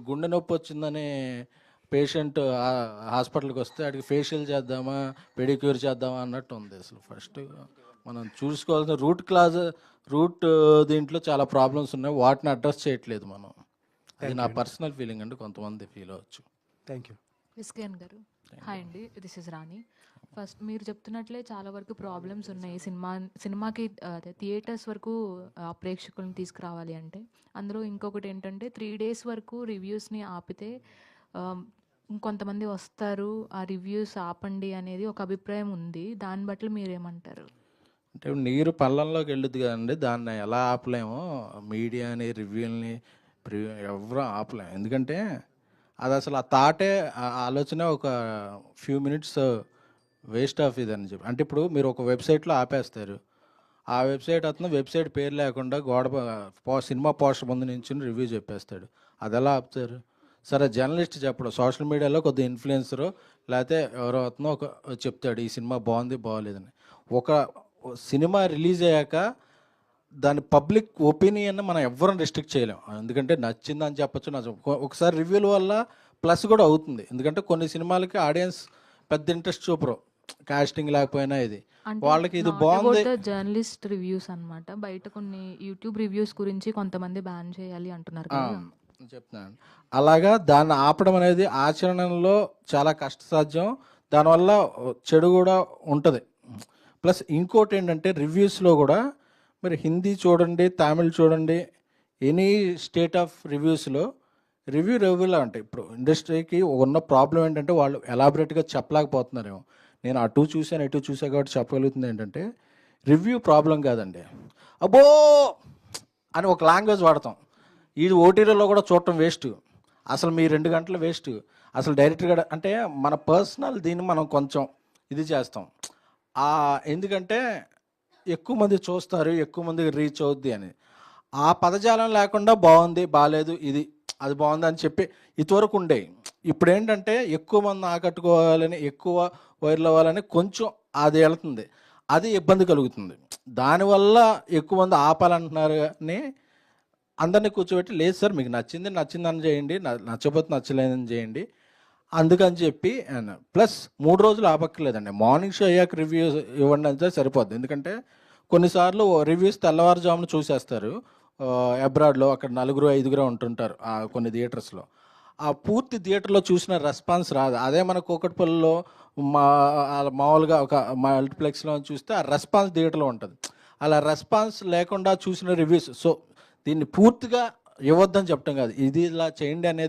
గుండె నొప్పి వచ్చిందని పేషెంట్ హాస్పిటల్కి వస్తే అడిగి ఫేషియల్ చేద్దామా పెడిక్యూర్ చేద్దామా అన్నట్టు ఉంది. అసలు ఫస్ట్ మనం చూసుకోవాల్సిన రూట్ దీంట్లో చాలా ప్రాబ్లమ్స్ ఉన్నాయి, వాటిని అడ్రస్ చేయట్లేదు మనం. అది నా పర్సనల్ ఫీలింగ్ అండి, కొంతమంది ఫీల్ అవ్వచ్చు. Thank you. విస్కేన్ గారు, హాయ్ అండి, దిస్ ఇస్ రాణి. ఫస్ట్ మీరు చెప్తున్నట్లే చాలా వరకు ప్రాబ్లమ్స్ ఉన్నాయి సినిమాకి అదే థియేటర్స్ వరకు ప్రేక్షకులను తీసుకురావాలి అంటే. అందులో ఇంకొకటి ఏంటంటే 3 days వరకు రివ్యూస్ని ఆపితే ఇంకొంతమంది వస్తారు, ఆ రివ్యూస్ ఆపండి అనేది ఒక అభిప్రాయం ఉంది. దాన్ని బట్టి మీరేమంటారు? అంటే నీరు పళ్ళంలోకి వెళ్ళుద్ది కదండి, దాన్ని ఎలా ఆపలేము. మీడియాని రివ్యూల్ని ఎవరు ఆపలేము. ఎందుకంటే అది అసలు ఆ థాటే ఆలోచన ఒక ఫ్యూ మినిట్స్ వేస్ట్ ఆఫ్ ఇది అని చెప్పి. అంటే ఇప్పుడు మీరు ఒక వెబ్సైట్లో ఆపేస్తారు, ఆ వెబ్సైట్ అతను వెబ్సైట్ పేరు లేకుండా సినిమా పోస్టర్ ముందు నుంచి రివ్యూ చెప్పేస్తాడు. అది ఎలా ఆపుతారు? సరే జర్నలిస్ట్ చెప్పడం, సోషల్ మీడియాలో కొద్ది ఇన్ఫ్లుయెన్సరు లేకపోతే ఎవరో అతను ఒక చెప్తాడు ఈ సినిమా బాగుంది బాగోలేదని. ఒక సినిమా రిలీజ్ అయ్యాక దాని పబ్లిక్ ఒపీనియన్ మనం ఎవ్వరం రెస్ట్రిక్ట్ చేయలేం. ఎందుకంటే నచ్చిందని చెప్పచ్చు, ఒకసారి రివ్యూల వల్ల ప్లస్ కూడా అవుతుంది. ఎందుకంటే కొన్ని సినిమాలకి ఆడియన్స్ పెద్ద ఇంట్రెస్ట్ చూపరు, కాస్టింగ్ లేకపోయినా ఇది వాళ్ళకి ఇది బాగుంది. జర్నలిస్ట్ రివ్యూస్ అన్నమాట. బయట కొన్ని యూట్యూబ్ రివ్యూస్ గురించి కొంతమంది బ్యాన్ చేయాలి అంటున్నారు కదా. చెప్తున్నాను అలాగా. దాన్ని ఆపడం అనేది ఆచరణలో చాలా కష్టసాధ్యం, దానివల్ల చెడు కూడా ఉంటుంది. ప్లస్ ఇంకోటి ఏంటంటే రివ్యూస్లో కూడా మీరు హిందీ చూడండి, తమిళ్ చూడండి, ఎనీ స్టేట్ ఆఫ్ రివ్యూస్లో రివ్యూలా ఉంటాయి. ఇప్పుడు ఇండస్ట్రీకి ఉన్న ప్రాబ్లం ఏంటంటే వాళ్ళు ఎలాబరేట్గా చెప్పలేకపోతున్నారేమో. నేను అటు చూశాను ఇటు చూసాను కాబట్టి చెప్పగలుగుతుంది ఏంటంటే రివ్యూ ప్రాబ్లం కాదండి, అబ్బో అని ఒక లాంగ్వేజ్ వాడతాం. ఇది ఓటీటీలో కూడా చూడటం వేస్ట్, అసలు మీ 2 గంటలు వేస్ట్. అసలు డైరెక్ట్గా అంటే మన పర్సనల్ దీన్ని మనం కొంచెం ఇది చేస్తాం. ఎందుకంటే ఎక్కువ మంది చూస్తారు, ఎక్కువ మందికి రీచ్ అవుద్ది అని. ఆ పదజాలం లేకుండా బాగుంది బాగాలేదు ఇది అది బాగుంది అని చెప్పి ఇదివరకు ఉండేవి. ఇప్పుడు ఏంటంటే ఎక్కువ మంది ఆకట్టుకోవాలని, ఎక్కువ వైరల్ అవ్వాలని కొంచెం అది వెళ్తుంది, అది ఇబ్బంది కలుగుతుంది. దానివల్ల ఎక్కువ మంది ఆపాలంటున్నారు కానీ అందరినీ కూర్చోబెట్టి లేదు సార్ మీకు నచ్చిందని చేయండి, నచ్చకపోతే నచ్చలేదని చేయండి అందుకని చెప్పి. ప్లస్ 3 రోజులు ఆపక్కర్లేదండి, మార్నింగ్ షో అయ్యాక రివ్యూ ఇవ్వండి అంటే సరిపోద్ది. ఎందుకంటే కొన్నిసార్లు రివ్యూస్ తెల్లవారుజామున చూసేస్తారు అబ్రాడ్లో, అక్కడ 4-5 ఉంటుంటారు కొన్ని థియేటర్స్లో. ఆ పూర్తి థియేటర్లో చూసిన రెస్పాన్స్ రాదు. అదే మన కూకట్పల్లిలో మామూలుగా ఒక మల్టీప్లెక్స్లో చూస్తే ఆ రెస్పాన్స్ థియేటర్లో ఉంటుంది. అలా రెస్పాన్స్ లేకుండా చూసిన రివ్యూస్. సో దీన్ని పూర్తిగా ఇవ్వద్దని చెప్పడం కాదు, ఇది ఇలా చేయండి అనేది